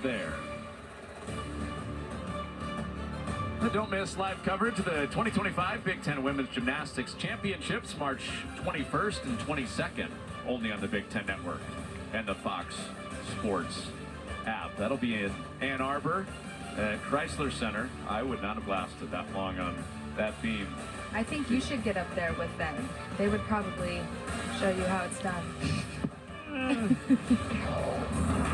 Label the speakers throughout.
Speaker 1: there. Don't miss live coverage of the 2025 Big Ten Women's Gymnastics Championships, March 21st and 22nd, only on the Big Ten Network and the Fox Sports app. That'll be in Ann Arbor at Chrysler Center. I would not have lasted that long on that beam.
Speaker 2: I think you should get up there with them. They would probably show you how it's done.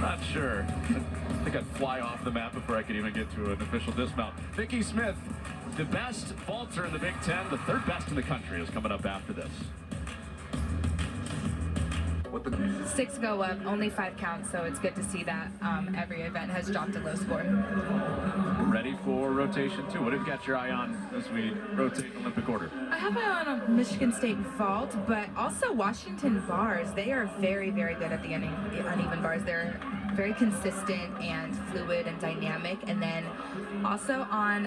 Speaker 1: Not sure. I think I'd fly off the map before I could even get to an official dismount. Vicki Smith, the best vaulter in the Big Ten, the third best in the country, is coming up after this.
Speaker 2: 6 go up, only 5 counts, so it's good to see that every event has dropped a low score.
Speaker 1: Ready for rotation 2. What have you got your eye on as we rotate the Olympic order?
Speaker 2: I have my eye on a Michigan State vault, but also Washington bars. They are very, very good at the uneven bars. They're very consistent and fluid and dynamic. And then also I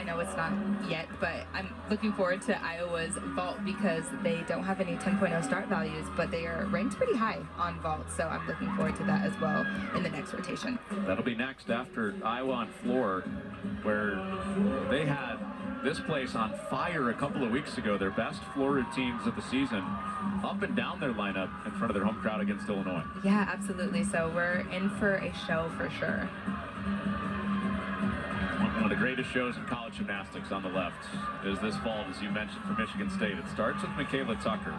Speaker 2: know it's not yet, but I'm looking forward to Iowa's vault because they don't have any 10.0 start values, but they are ranked pretty high on vault. So I'm looking forward to that as well in the next rotation.
Speaker 1: That'll be next after Iowa on floor, where they had this place on fire a couple of weeks ago. Their best floor routines of the season, up and down their lineup in front of their home crowd against Illinois.
Speaker 2: Yeah, absolutely. So we're in for a show for sure.
Speaker 1: One of the greatest shows in college gymnastics on the left is this vault, as you mentioned, for Michigan State. It starts with Michaela Tucker,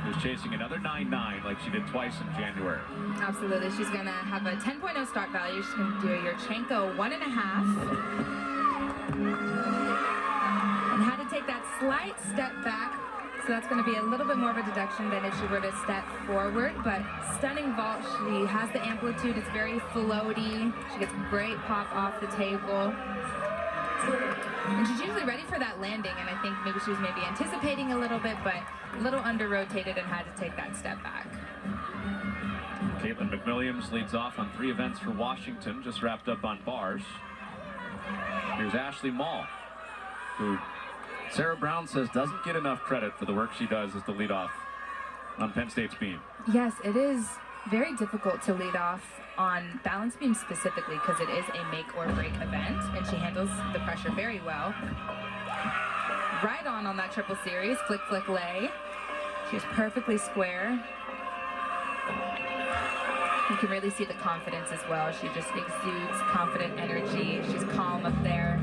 Speaker 1: who's chasing another 9.9 like she did twice in January.
Speaker 2: Absolutely. She's going to have a 10.0 start value. She's going to do a Yurchenko 1.5. And had to take that slight step back. So that's going to be a little bit more of a deduction than if she were to step forward. But stunning vault. She has the amplitude. It's very floaty. She gets great pop off the table. And she's usually ready for that landing, and I think maybe she was anticipating a little bit, but a little under-rotated and had to take that step back.
Speaker 1: Caitlin McWilliams leads off on 3 events for Washington, just wrapped up on bars. Here's Ashley Mall, who Sarah Brown says doesn't get enough credit for the work she does as the leadoff on Penn State's beam.
Speaker 2: Yes, it is very difficult to lead off on balance beam specifically because it is a make or break event, and she handles the pressure very well. Right on that triple series, flick, flick, lay. She's perfectly square. You can really see the confidence as well. She just exudes confident energy. She's calm up there.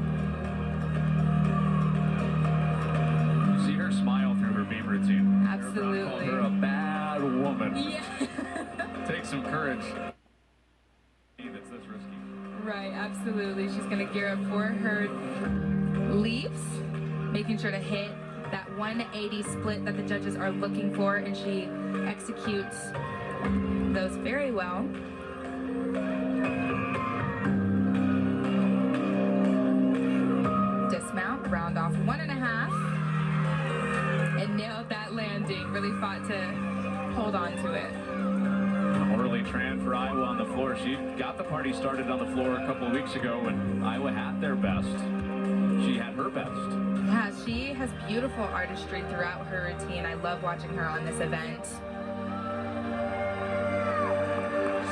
Speaker 1: See her smile through her beam routine.
Speaker 2: Absolutely.
Speaker 1: Called her a bad woman.
Speaker 2: Yeah.
Speaker 1: Takes some courage. That's this risky.
Speaker 2: Right, absolutely. She's going to gear up for her leaps, making sure to hit that 180 split that the judges are looking for, and she executes those very well. Dismount, round off 1.5, and nailed that landing. Really fought to hold on to it.
Speaker 1: Early Tran for Iowa on the floor. She got the party started on the floor a couple of weeks ago when Iowa had their best. She had her best.
Speaker 2: Yeah, she has beautiful artistry throughout her routine. I love watching her on this event. Just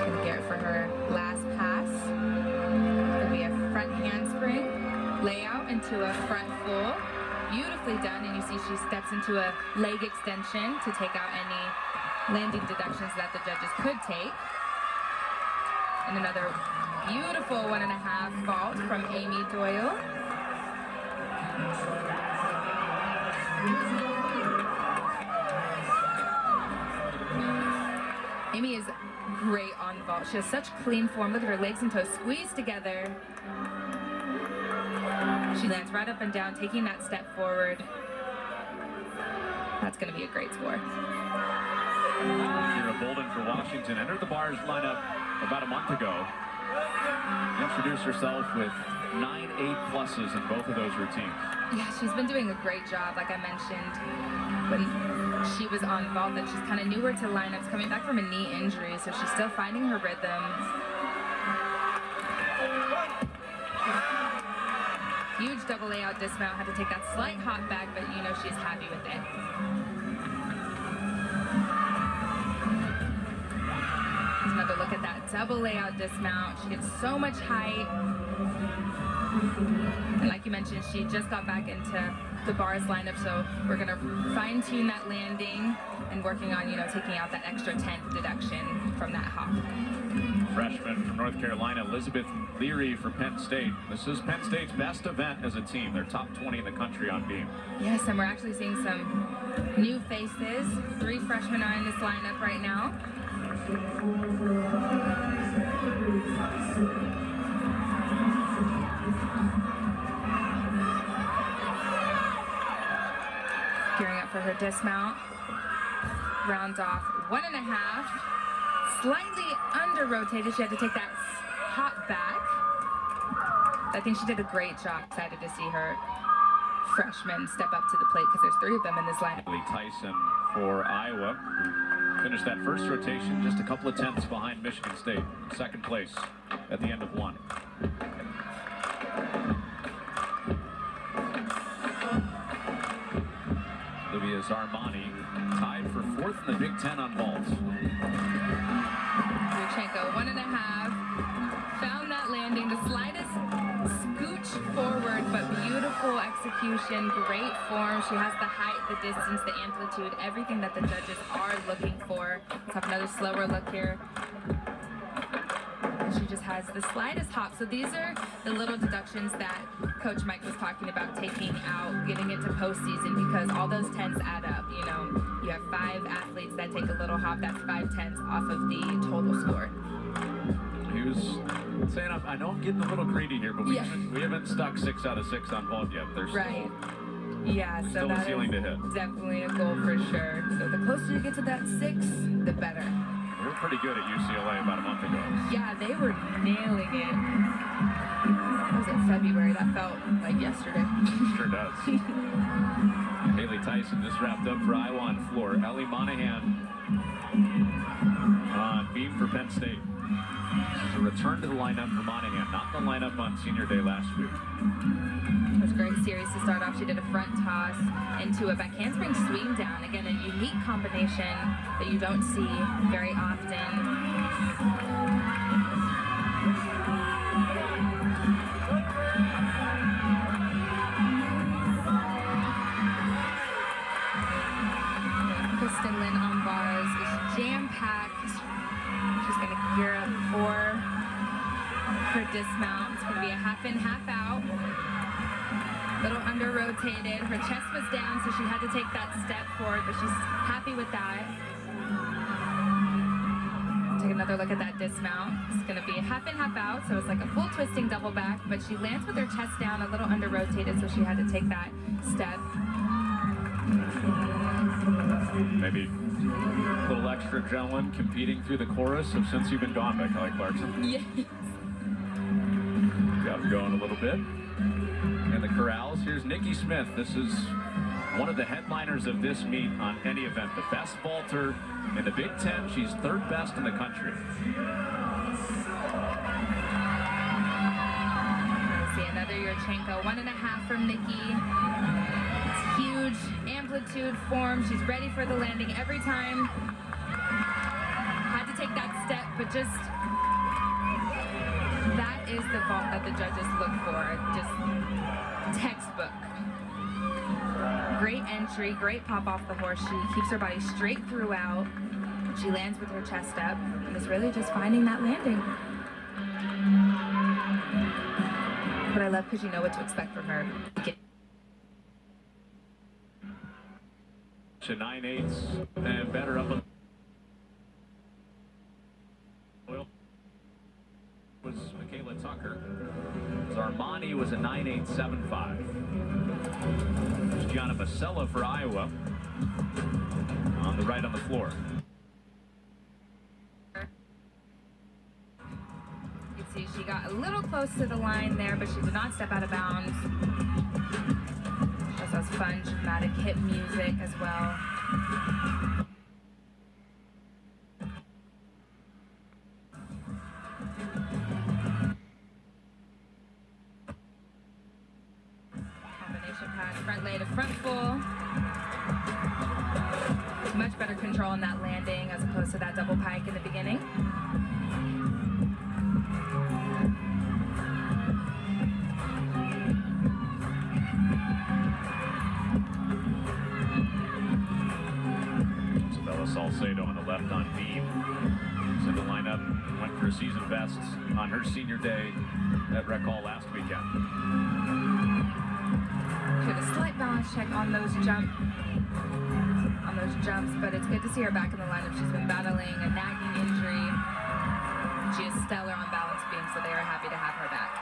Speaker 2: gonna get it for her last pass. Gonna be a front handspring, layout into a front full. Beautifully done, and you see she steps into a leg extension to take out any landing deductions that the judges could take. And another beautiful 1.5 vault from Amy Doyle. Amy is great on vault. She has such clean form. Look at her legs and toes squeezed together. She lands right up and down, taking that step forward. That's going to be a great score.
Speaker 1: Kira Bolden for Washington entered the bars lineup about a month ago. Introduced herself with 9 8+s in both of those routines.
Speaker 2: Yeah, she's been doing a great job. Like I mentioned, when she was on vault, that she's kind of newer to lineups, coming back from a knee injury, so she's still finding her rhythm. Huge double layout dismount. Had to take that slight hop back, but you know she's happy with it. another look at that double layout dismount. She gets so much height. And like you mentioned, she just got back into the bars lineup, so we're gonna fine tune that landing and working on, taking out that extra 10th deduction from that hop.
Speaker 1: Freshman from North Carolina, Elizabeth Leary for Penn State. This is Penn State's best event as a team. They're top 20 in the country on beam.
Speaker 2: Yes, and we're actually seeing some new faces. 3 freshmen are in this lineup right now. Gearing up for her dismount. Round off 1.5. Slightly under rotated. She had to take that hop back. I think she did a great job. Excited to see her freshman step up to the plate because there's 3 of them in this lineup.
Speaker 1: Tyson for Iowa, who finished that first rotation just a couple of tenths behind Michigan State. Second place at the end of 1. Olivia Zarmani tied for 4th in the Big Ten on vault.
Speaker 2: 1.5. Found that landing. The slightest scooch forward, but beautiful execution. Great form. She has the height, the distance, the amplitude, everything that the judges are looking for. Let's have another slower look here. She just has the slightest hop. So these are the little deductions that Coach Mike was talking about taking out, getting into postseason, because all those 10s add up. You have 5 athletes that take a little hop. That's 5 10s off of the total score.
Speaker 1: He was saying, I know I'm getting a little greedy here, but we haven't stuck 6 out of 6 on vault yet. There's
Speaker 2: right. Yeah, so
Speaker 1: still a ceiling to hit.
Speaker 2: Definitely a goal for sure. So the closer you get to that 6, the better.
Speaker 1: We were pretty good at UCLA about a month ago.
Speaker 2: Yeah, they were nailing it. That was in February. That felt like yesterday.
Speaker 1: Sure does. Haley Tyson just wrapped up for Iowa on floor. Ellie Monahan on beam for Penn State. This is a return to the lineup for Monahan, not the lineup on senior day last week.
Speaker 2: It was a great series to start off. She did a front toss into a back handspring swing down. Again, a unique combination that you don't see very often. Kristen Lynn on bars is jam-packed. She's going to gear up for her dismount. It's going to be a half in, half out. Little under rotated. Her chest was down, so she had to take that step forward, but she's happy with that. Take another look at that dismount. It's going to be a half in, half out, so it's like a full twisting double back, but she lands with her chest down, a little under rotated, so she had to take that step.
Speaker 1: Maybe a little extra adrenaline competing through the chorus of Since You've Been Gone by Kelly Clarkson.
Speaker 2: Yes.
Speaker 1: Got her going a little bit. In the corrals, here's Nikki Smith. This is one of the headliners of this meet on any event. The best vaulter in the Big Ten. She's 3rd best in the country.
Speaker 2: See another Yurchenko. 1.5 from Nikki. It's huge amplitude form. She's ready for the landing every time. Had to take that step, but just that is the vault that the judges look for. Just textbook. Great entry, great pop off the horse. She keeps her body straight throughout. She lands with her chest up and is really just finding that landing. But I love because you know what to expect from her.
Speaker 1: To 9/8 and better up. Was Michaela Tucker. Zarmani was a 9.875. There's Gianna Basella for Iowa on the right on the floor.
Speaker 2: You can see she got a little close to the line there, but she did not step out of bounds. Also has fun, dramatic hip music as well. Front lay to front full. Much better control on that landing as opposed to that double pike in the beginning.
Speaker 1: for a season best on her senior day at Rec Hall last weekend.
Speaker 2: She had a slight balance check on those jumps, but it's good to see her back in the lineup. She's been battling a nagging injury. She is stellar on balance beam, so they are happy to have her back.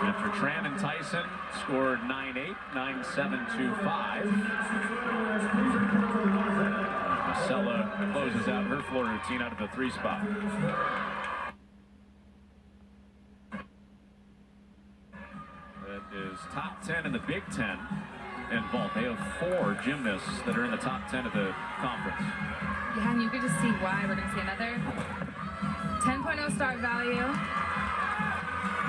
Speaker 1: After Tran and Tyson scored 9-8, 9-7, 2-5. Marcella closes out her floor routine out of the 3 spot. That is top 10 in the Big Ten in vault. They have 4 gymnasts that are in the top 10 of the conference.
Speaker 2: Yeah, and you can just see why. We're going to see another 10.0 start value.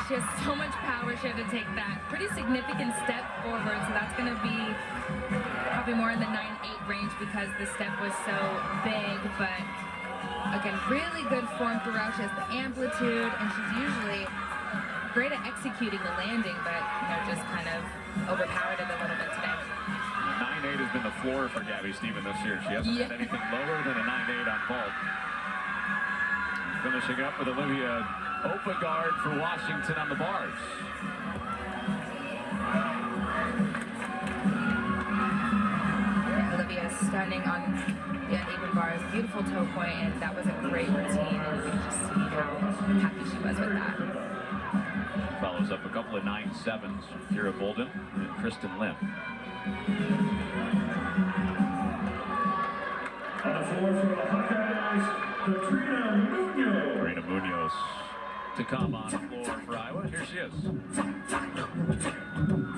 Speaker 2: She has so much power. She had to take that pretty significant step forward, so that's going to be probably more in the 9-8 range because the step was so big. But again, really good form throughout. She has the amplitude, and she's usually great at executing the landing, but just kind of overpowered it a little bit today.
Speaker 1: 9-8 has been the floor for Gabby Stephen this year. She hasn't had anything lower than a 9-8 on vault. Finishing up with Olivia Opegard for Washington on the bars.
Speaker 2: Olivia is stunning on the uneven bars. Beautiful toe point, and that was a great routine. And you can just see how happy she was with that.
Speaker 1: Follows up a couple of 9-7s from Kira Bolden and Kristen Lim.
Speaker 3: On the floor for the Hawkeyes,
Speaker 1: Karina Munoz to come on the floor for Iowa. Here she is.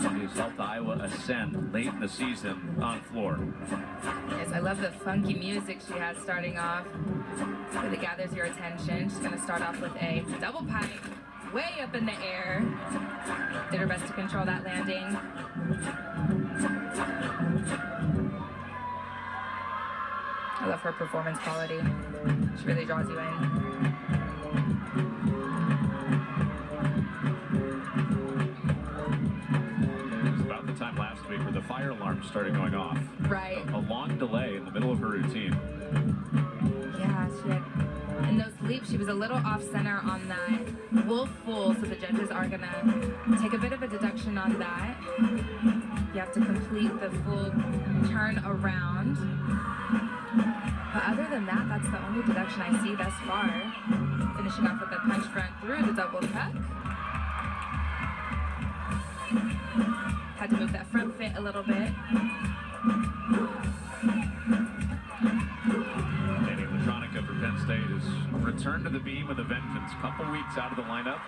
Speaker 1: She's helped Iowa ascend late in the season on floor.
Speaker 2: Yes, I love the funky music she has starting off. Really gathers your attention. She's going to start off with a double pipe way up in the air. Did her best to control that landing. I love her performance quality. She really draws you in.
Speaker 1: Time last week where the fire alarm started going off.
Speaker 2: Right.
Speaker 1: A long delay in the middle of her routine.
Speaker 2: Yeah, she had, in those leaps, she was a little off center on that wolf full, so the judges are gonna take a bit of a deduction on that. You have to complete the full turn around. But other than that, that's the only deduction I see thus far. Finishing off with the punch front through the double tuck. Had to move that front fit a little bit.
Speaker 1: Danny Latronica for Penn State has returned to the beam with a vengeance. Couple weeks out of the lineup.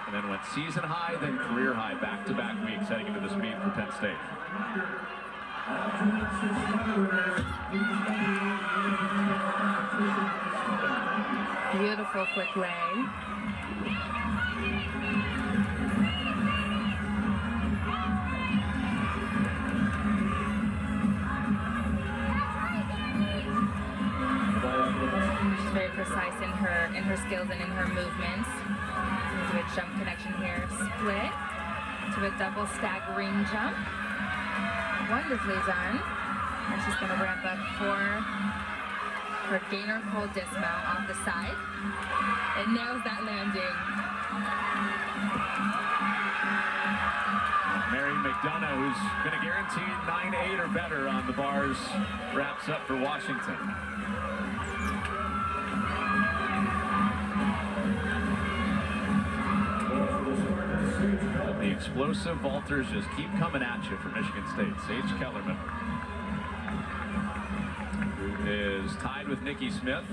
Speaker 1: And then went season high, then career high, back-to-back weeks heading into this meet for Penn State.
Speaker 2: Beautiful quick leg. She's very precise in her skills and in her movements. Do a jump connection here, split to a double staggering jump. Wonderfully done. And she's going to ramp up for her gainer pull dismount off the side. It nails that landing.
Speaker 1: Mary McDonough, who's been a guaranteed 9-8 or better on the bars, wraps up for Washington. The explosive vaulters just keep coming at you from Michigan State. Sage Kellerman, who is tied with Nikki Smith.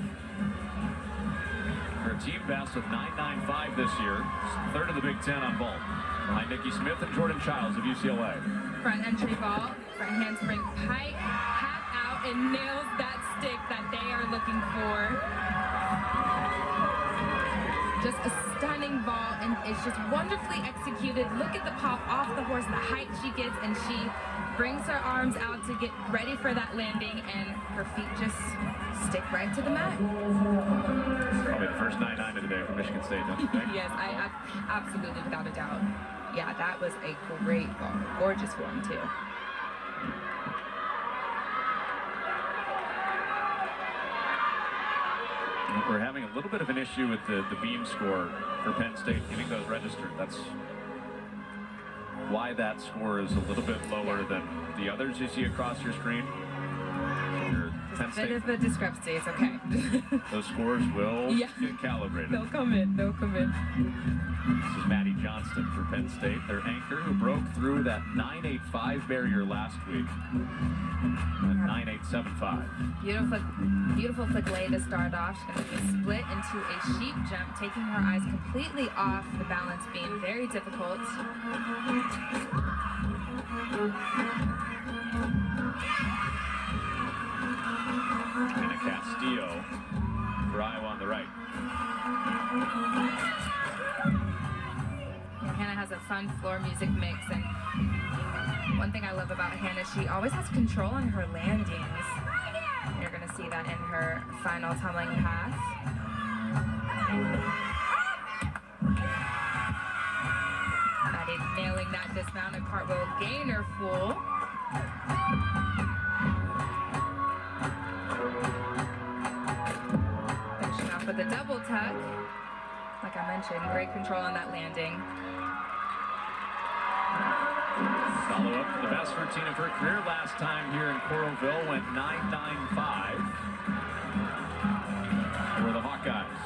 Speaker 1: Her team best with 9.95 this year. Third of the Big Ten on vault. Behind Nikki Smith and Jordan Childs of UCLA.
Speaker 2: Front entry vault, front handspring pipe, half out, and nails that stick that they are looking for. Just a stunning vault, and it's just wonderfully executed. Look at the pop off the horse, the height she gets, and she brings her arms out to get ready for that landing, and her feet just stick right to the mat.
Speaker 1: Probably the first 9-9 of the day for Michigan State, don't you think?
Speaker 2: Yes, I absolutely, without a doubt. Yeah, that was a great vault. Gorgeous form, too.
Speaker 1: We're having a little bit of an issue with the beam score for Penn State, getting those registered. That's why that score is a little bit lower than the others you see across your screen.
Speaker 2: Just a bit of a discrepancy, it's okay.
Speaker 1: Those scores will get calibrated.
Speaker 2: They'll come in, they'll come in.
Speaker 1: This is Maddie Johnston for Penn State, their anchor who broke through that 9.85 barrier last week. 9.875.
Speaker 2: Beautiful flick lay to start off. She's going to be split into a sheep jump, taking her eyes completely off the balance beam. Very difficult.
Speaker 1: And a Castillo for Iowa on the right.
Speaker 2: Hannah has a fun floor music mix, and one thing I love about Hannah, she always has control on her landings. You're going to see that in her final tumbling pass. Maddie nailing that dismounted cartwheel gainer full. Finishing off with a double tuck. Like I mentioned, great control on that landing.
Speaker 1: Follow up for the best routine of her career last time here in Coralville, went 9.95 for the Hawkeyes.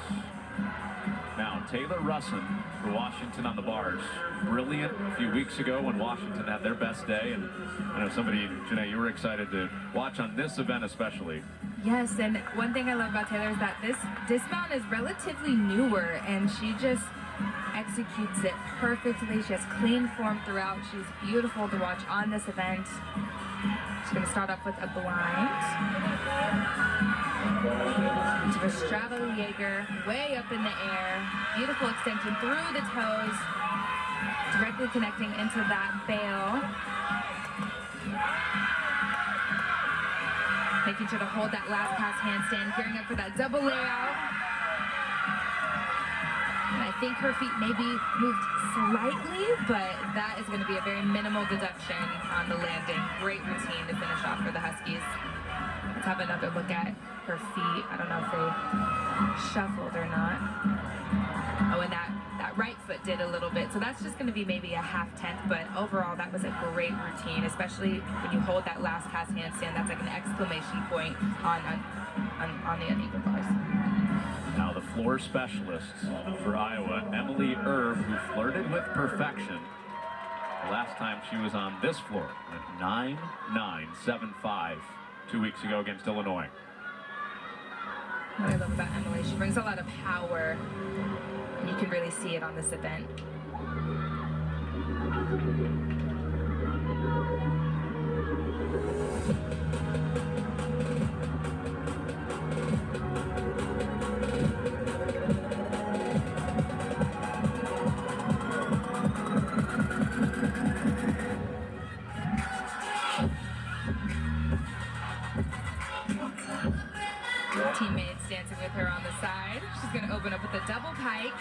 Speaker 1: Now, Taylor Russin for Washington on the bars. Brilliant a few weeks ago when Washington had their best day, and I know somebody, Janae, you were excited to watch on this event especially.
Speaker 2: Yes, and one thing I love about Taylor is that this dismount is relatively newer, and she just executes it perfectly. She has clean form throughout. She's beautiful to watch on this event. She's going to start off with a blind. Into a straddle Jaeger, way up in the air. Beautiful extension through the toes, directly connecting into that bail. Making sure to hold that last pass handstand, gearing up for that double layout. And I think her feet maybe moved slightly, but that is going to be a very minimal deduction on the landing. Great routine to finish off for the Huskies. Let's have another look at her feet. I don't know if they shuffled or not. Oh, and that right foot did a little bit. So that's just going to be maybe a half-tenth, but overall that was a great routine, especially when you hold that last pass handstand. That's like an exclamation point on the uneven bars.
Speaker 1: Now the floor specialists for Iowa, Emily Erb, who flirted with perfection the last time she was on this floor at 9.975 2 weeks ago against Illinois.
Speaker 2: What I love about Emily, she brings a lot of power, and you can really see it on this event. Teammates dancing with her on the side. She's going to open up with a double pike.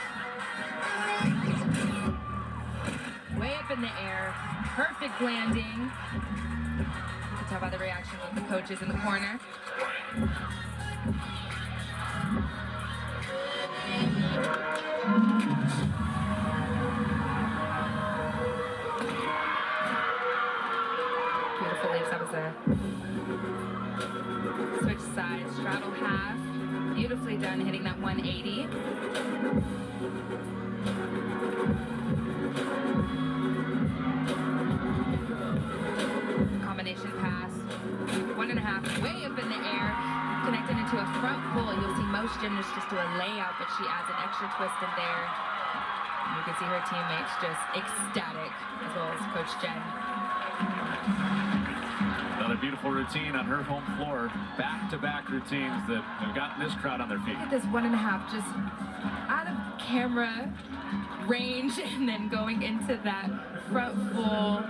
Speaker 2: Way up in the air. Perfect landing. You can tell by the reaction of the coaches in the corner. Beautiful leaves. That was a switch side, straddle half. Beautifully done, hitting that 180. Combination pass. 1.5, way up in the air. Connected into a front pull. You'll see most gymnasts just do a layout, but she adds an extra twist in there. And you can see her teammates just ecstatic, as well as Coach Jen.
Speaker 1: Another beautiful routine on her home floor. Back-to-back routines that have gotten this crowd on their feet.
Speaker 2: Look at this 1.5, just out of camera range, and then going into that front full.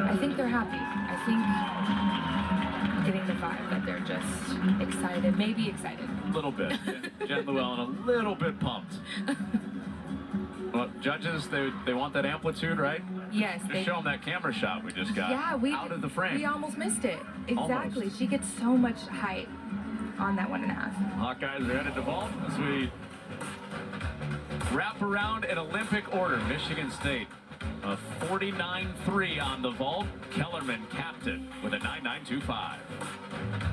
Speaker 2: I think they're happy. I think I'm getting the vibe that they're just excited, maybe excited.
Speaker 1: A little bit. Jen Llewellyn a little bit pumped. Well, judges, they want that amplitude, right?
Speaker 2: Yes.
Speaker 1: Just show them that camera shot we just got out of the frame.
Speaker 2: We almost missed it. Exactly.
Speaker 1: Almost.
Speaker 2: She gets so much height. on that 1.5.
Speaker 1: Hawkeyes are headed to vault as we wrap around in Olympic order. Michigan State, a 49-3 on the vault. Kellerman captain with a 9.925.